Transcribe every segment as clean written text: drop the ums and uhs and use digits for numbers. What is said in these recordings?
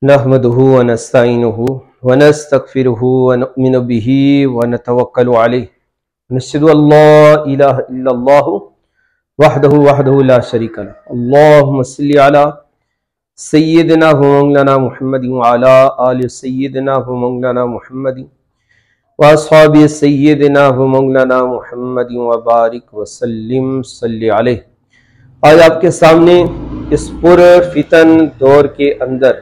नहमदुहु व नस्तईनुहु व नस्तगफिरुहु व नुमिनु बिही व नतवक्कलु अलैहि व नशहदु अल्ला इलाहा इल्लल्लाहु वहदहु ला शरीका लहु। अल्लाहुम्मा सल्लि अला सय्यिदिना व मौलाना मुहम्मदिन व अला आलि सय्यिदिना व मौलाना मुहम्मदिन व अस्हाबि सय्यिदिना व मौलाना मुहम्मदिन व बारिक व सल्लिम सल्लि अलैहि। आज आपके सामने इस पूरे फितन दौर के अंदर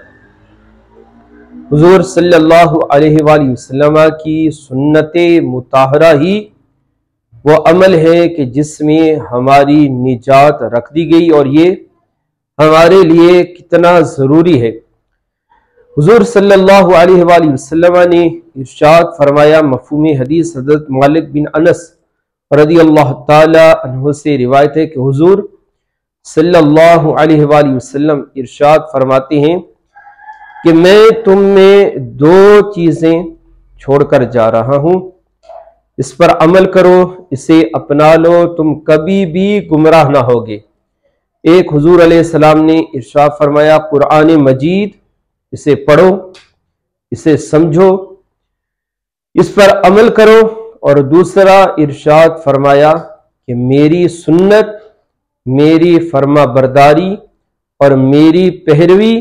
हुजूर सल्लल्लाहु अलैहि वसल्लम की सुन्नते मुताहरा ही वो अमल है कि जिसमें हमारी निजात रख दी गई और ये हमारे लिए कितना ज़रूरी है। हुजूर सल्लल्लाहु अलैहि वसल्लम ने इरशाद फरमाया, मफ़हूम हदीस हज़रत मालिक बिन अनस रज़ियल्लाहु ताला अन्हु से रिवायत है कि हुजूर सल्लल्लाहु अलैहि वसल्लम इरशाद फरमाते हैं कि मैं तुम में दो चीज़ें छोड़कर जा रहा हूँ, इस पर अमल करो, इसे अपना लो, तुम कभी भी गुमराह ना होगे। एक हुजूर अलैहिस्सलाम ने इरशाद फरमाया, कुरान मजीद, इसे पढ़ो, इसे समझो, इस पर अमल करो। और दूसरा इरशाद फरमाया कि मेरी सुन्नत, मेरी फरमा बरदारी और मेरी पैरवी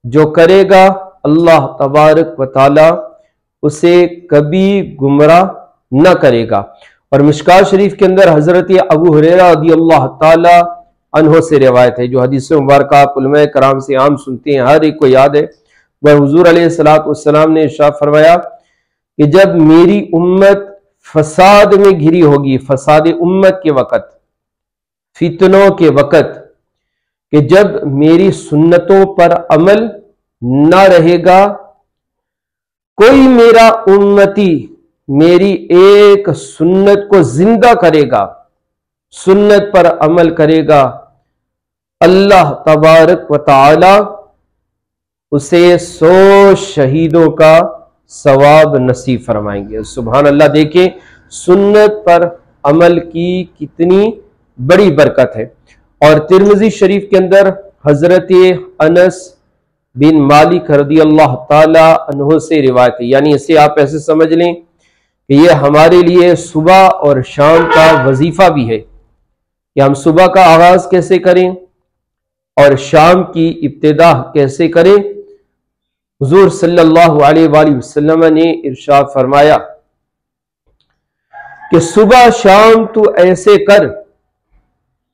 जो करेगा अल्लाह तबारक व ताला उसे कभी गुमराह न करेगा। और मिशकात शरीफ के अंदर हजरत अबू हुरैरा रज़ियल्लाहु ताला अन्हो से रिवायत है, जो हदीस मुबारक आप उलमाए कराम से आम सुनते हैं, हर एक को याद है। वह हुजूर अलैहिस्सलातु वस्सलाम ने इरशाद फरमाया कि जब मेरी उम्मत फसाद में घिरी होगी, फसाद उम्मत के वक़्त, फितनों के वक़्त, कि जब मेरी सुन्नतों पर अमल ना रहेगा, कोई मेरा उम्मती मेरी एक सुन्नत को जिंदा करेगा, सुन्नत पर अमल करेगा, अल्लाह तबारक व ताला उसे 100 शहीदों का सवाब नसीब फरमाएंगे। सुभान अल्लाह। देखें सुन्नत पर अमल की कितनी बड़ी बरकत है। और तिरमिज़ी शरीफ के अंदर हजरत अनस बिन मालिक रज़ियल्लाहु ताला अन्हु से रिवायत है, यानी इसे आप ऐसे समझ लें कि ये हमारे लिए सुबह और शाम का वजीफा भी है कि हम सुबह का आगाज कैसे करें और शाम की इब्तिदा कैसे करें। हुजूर सल्लल्लाहु अलैहि वसल्लम ने इरशाद फरमाया कि सुबह शाम तू ऐसे कर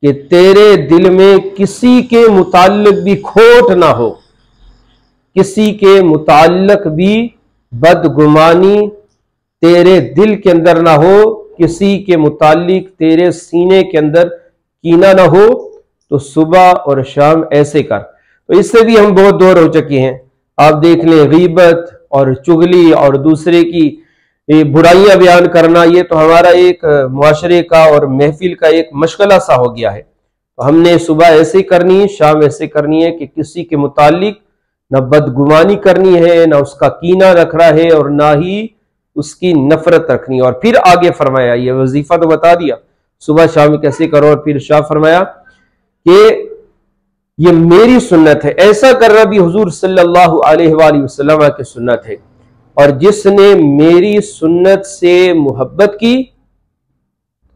कि तेरे दिल में किसी के मुताल्लिक भी खोट ना हो, किसी के मुताल्लिक भी बदगुमानी तेरे दिल के अंदर ना हो, किसी के मुताल्लिक तेरे सीने के अंदर कीना ना हो। तो सुबह और शाम ऐसे कर। तो इससे भी हम बहुत दूर हो चुके हैं। आप देख लें, गीबत और चुगली और दूसरे की बुराइयां बयान करना, ये तो हमारा एक मुआशरे का और महफिल का एक मशगला सा हो गया है। तो हमने सुबह ऐसे करनी है, शाम ऐसे करनी है कि किसी के मुतालिक न बदगुमानी करनी है, न उसका कीना रखना है और ना ही उसकी नफरत रखनी। और फिर आगे फरमाया, ये वजीफा तो बता दिया सुबह शाम कैसे करो, और फिर शाह फरमाया कि ये मेरी सुन्नत है। ऐसा करना भी हुजूर सल्लल्लाहु अलैहि वसल्लम की सुन्नत है। और जिसने मेरी सुन्नत से मोहब्बत की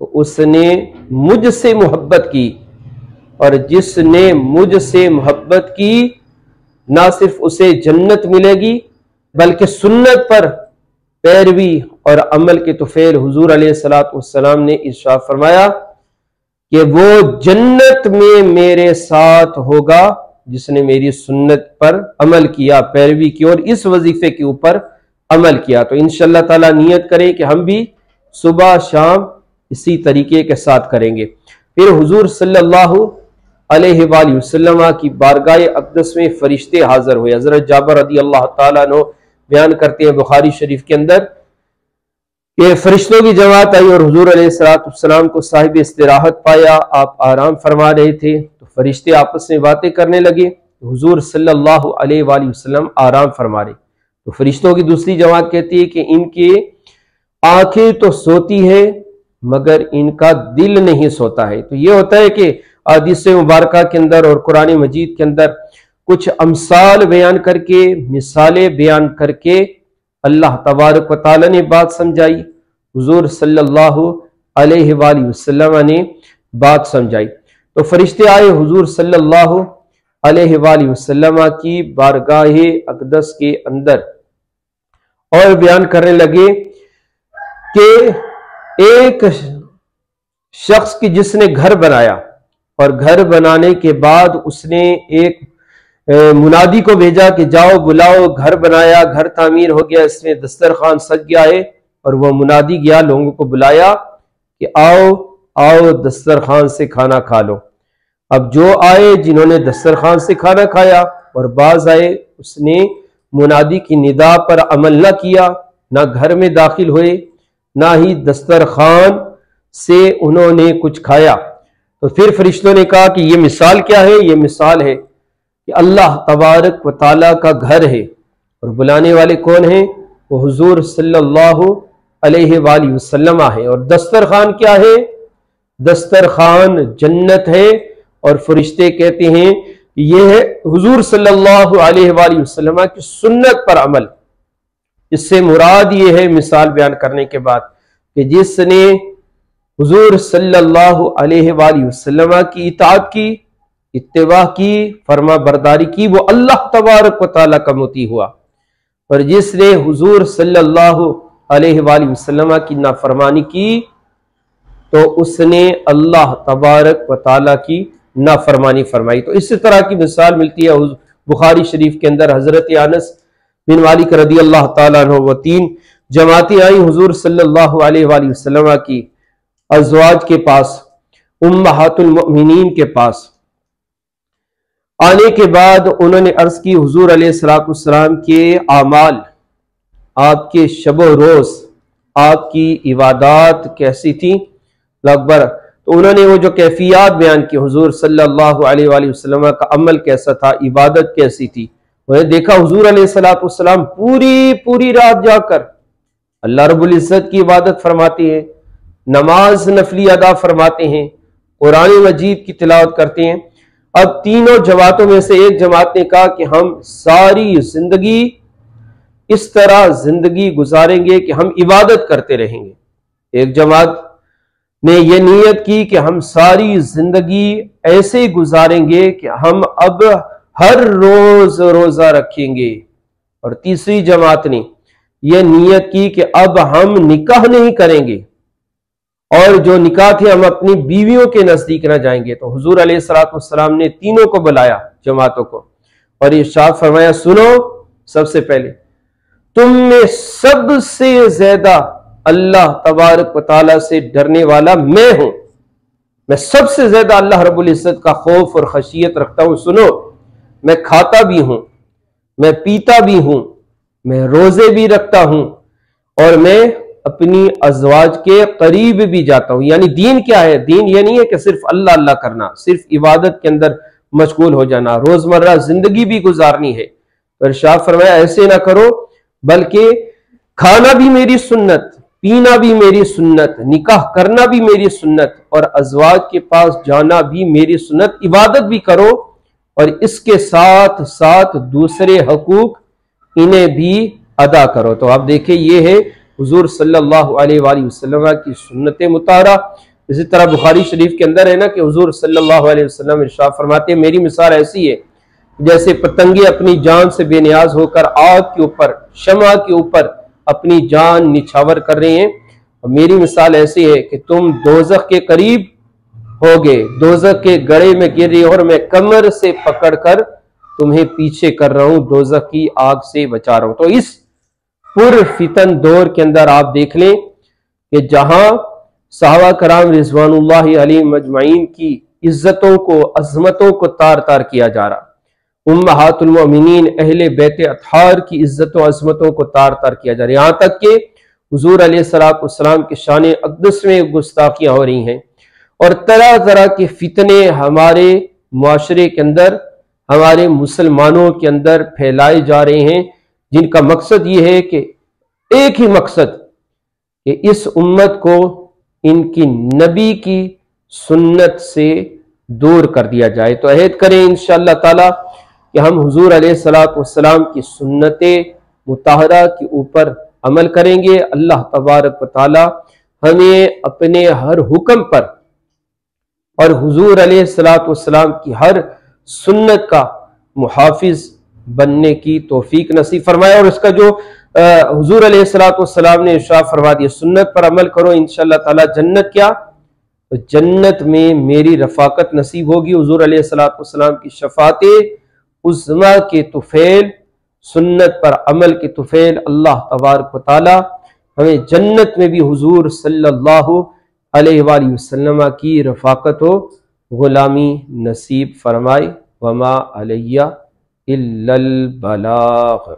तो उसने मुझसे मोहब्बत की, और जिसने मुझसे मोहब्बत की ना सिर्फ उसे जन्नत मिलेगी बल्कि सुन्नत पर पैरवी और अमल के तुफैल हुजूर अलैहिस्सलातु वस्सलाम ने इरशाद फरमाया कि वो जन्नत में मेरे साथ होगा जिसने मेरी सुन्नत पर अमल किया, पैरवी की और इस वजीफे के ऊपर अमल किया। तो इंशाअल्लाह ताला नियत करें कि हम भी सुबह शाम इसी तरीके के साथ करेंगे। फिर हुजूर सल्लल्लाहु अलैहि वसल्लम की बारगाह अक़दस में फरिश्ते हाजिर हुए। हज़रत जाबिर रज़ियल्लाहु ताला अन्हु बयान करते हैं बुखारी शरीफ के अंदर कि फरिश्तों की जमात आई और हुजूर अलैहिस्सलातु वस्सलाम को साहिब इस्तिराहत पाया, आप आराम फरमा रहे थे। तो फरिश्ते आपस में बातें करने लगे, हुजूर सल्लल्लाहु अलैहि वसल्लम आराम फरमा रहे। तो फरिश्तों की दूसरी जमात कहती है कि इनकी आंखें तो सोती है मगर इनका दिल नहीं सोता है। तो ये होता है कि हदीस मुबारका के अंदर और कुरान मजीद के अंदर कुछ अमसाल बयान करके, मिसालें बयान करके अल्लाह तबारक व तआला ने बात समझाई, हुजूर सल्लल्लाहु अलैहि वसल्लम ने बात समझाई। तो फरिश्ते आए हुजूर सल्लल्लाहु अलैहि वसल्लम की बारगाह अक़दस के अंदर और बयान करने लगे कि एक शख्स की जिसने घर बनाया और घर बनाने के बाद उसने एक मुनादी को भेजा कि जाओ बुलाओ, घर बनाया, घर तामीर हो गया, इसमें दस्तरखान सज गया है, और वह मुनादी गया, लोगों को बुलाया कि आओ आओ दस्तरखान से खाना खा लो। अब जो आए जिन्होंने दस्तरखान से खाना खाया और बाज आए उसने मुनादी की निदा पर अमल न किया, ना घर में दाखिल हुए, ना ही दस्तरखान से उन्होंने कुछ खाया। तो फिर फरिश्तों ने कहा कि ये मिसाल क्या है? ये मिसाल है कि अल्लाह तबारक व तआला का घर है और बुलाने वाले कौन है? वो हुजूर सल्लल्लाहु अलैहि वसल्लम है। और दस्तरखान क्या है? दस्तरखान जन्नत है। और फरिश्ते कहते हैं यह है हुजूर सल्लल्लाहु अलैहि वसल्लम की सुन्नत पर अमल। इससे मुराद ये है मिसाल बयान करने के बाद कि जिसने हुजूर सल्लल्लाहु अलैहि वसल्लम की इताअत की, इत्तिबा की, फरमा बरदारी की, वो अल्लाह तबारक व तआला का मुती हुआ। और जिसने हुजूर सल्लल्लाहु अलैहि वसल्लम की नाफरमानी की तो उसने अल्लाह तबारक व तआला की नाफरमानी फरमाई। तो इसी तरह की मिसाल मिलती है बुखारी शरीफ के अंदर। हजरत अनस बिन मालिक रदी अल्लाह तआला अन्हु, वो 3 जमातें आई हुजूर सल्लल्लाहु अलैहि वसल्लम की अज़वाज के पास, उम्महातुल मोमिनीन के पास। आने के बाद उन्होंने अर्ज की हुजूर अलैहिस्सलाम के आमाल, आपके शबो रोज, आपकी इबादत कैसी थी लगभग। तो उन्होंने वो जो कैफियत बयान की, हुजूर सल्लल्लाहु अलैहि वसल्लम का अमल कैसा था, इबादत कैसी थी। उन्होंने देखा हुजूर अलैहिस्सलाम पूरी रात जाकर अल्लाह रब्बुल इज्जत की इबादत फरमाते हैं, नमाज नफली अदा फरमाते हैं, कुरान मजीद की तिलावत करते हैं। अब तीनों जमातों में से एक जमात ने कहा कि हम सारी जिंदगी इस तरह जिंदगी गुजारेंगे कि हम इबादत करते रहेंगे। एक जमात ने यह नीयत की कि हम सारी जिंदगी ऐसे गुजारेंगे कि हम अब हर रोज रोजा रखेंगे। और तीसरी जमात ने यह नीयत की कि अब हम निकाह नहीं करेंगे और जो निकाह थे हम अपनी बीवियों के नजदीक न जाएंगे। तो हुजूर अलैहिस्सलाम ने तीनों को बुलाया, जमातों को, और इरशाद फरमाया, सुनो, सबसे पहले तुम में सबसे ज्यादा अल्लाह तबारक व तआला से डरने वाला मैं हूं। मैं सबसे ज्यादा अल्लाह रब्बुल इज्जत का खौफ और खशियत रखता हूं। सुनो, मैं खाता भी हूं, मैं पीता भी हूं, मैं रोजे भी रखता हूं और मैं अपनी अज़वाज के करीब भी जाता हूं। यानी दीन क्या है? दीन ये नहीं है कि सिर्फ अल्लाह अल्लाह करना, सिर्फ इबादत के अंदर मशगूल हो जाना, रोजमर्रा जिंदगी भी गुजारनी है। तो इरशाद फरमाया ऐसे ना करो, बल्कि खाना भी मेरी सुन्नत, पीना भी मेरी सुन्नत, निकाह करना भी मेरी सुन्नत और अज़वाज के पास जाना भी मेरी सुन्नत, इबादत भी करो और इसके साथ साथ दूसरे हकूक इन्हें भी अदा करो। तो आप देखिए ये है हुजूर सल्लल्लाहु अलैहि वसल्लम की सुन्नत मुताहरा। इसी तरह बुखारी शरीफ के अंदर है ना कि हुजूर सल्लल्लाहु अलैहि वसल्लम इरशाद फरमाते हैं, मेरी मिसाल ऐसी है जैसे पतंगे अपनी जान से बेनियाज होकर आग के ऊपर, शमा के ऊपर अपनी जान निछावर कर रहे हैं, और मेरी मिसाल ऐसी है कि तुम दोज़ख के करीब हो गए, दोज़ख के गड़े में गिर रही हो और मैं कमर से पकड़कर तुम्हें पीछे कर रहा हूं, दोज़ख की आग से बचा रहा हूं। तो इस पुरफितन दौर के अंदर आप देख लें कि जहां सहाबा कराम रिज़वानुल्लाहि अलैहिम अजमईन की इज्जतों को, अजमतों को तार तार किया जा रहा, उम्महातुल मोमिनीन अहले बैत अतहार की इज्जत और अजमतों को तार तार किया जा रहा है। यहां तक कि हुजूर अलैहिस्सलाम के शान अक़दस में गुस्ताखियां हो रही हैं और तरह तरह के फितने हमारे मुआशरे के अंदर, हमारे मुसलमानों के अंदर फैलाए जा रहे हैं, जिनका मकसद ये है कि एक ही मकसद कि इस उम्मत को इनकी नबी की सुन्नत से दूर कर दिया जाए। तो अहद करें इंशाअल्लाह ताला कि हम हुजूर अलैहिस्सलातु वस्सलाम की सुन्नत मुताहरा के ऊपर अमल करेंगे। अल्लाह तबारक व तआला हमें अपने हर हुक्म पर और हुजूर अलैहिस्सलातु वस्सलाम की हर सुन्नत का मुहाफिज बनने की तौफीक नसीब फरमाए। और इसका जो हुजूर अलैहिस्सलातु वस्सलाम ने इरशाद फरमा दिया, सुन्नत पर अमल करो इंशाअल्लाह ताला जन्नत क्या, तो जन्नत में मेरी रफाकत नसीब होगी। हुजूर अलैहिस्सलातु वस्सलाम की शफाते उज़्मा के तुफैल, सुन्नत पर अमल के तुफैल अल्लाह तबारक व तआला हमें जन्नत में भी हुजूर सल्लल्लाहु अलैहि वसल्लम की रफाकत व गुलामी नसीब फरमाए। वमा अलैया इल्लल बलाग।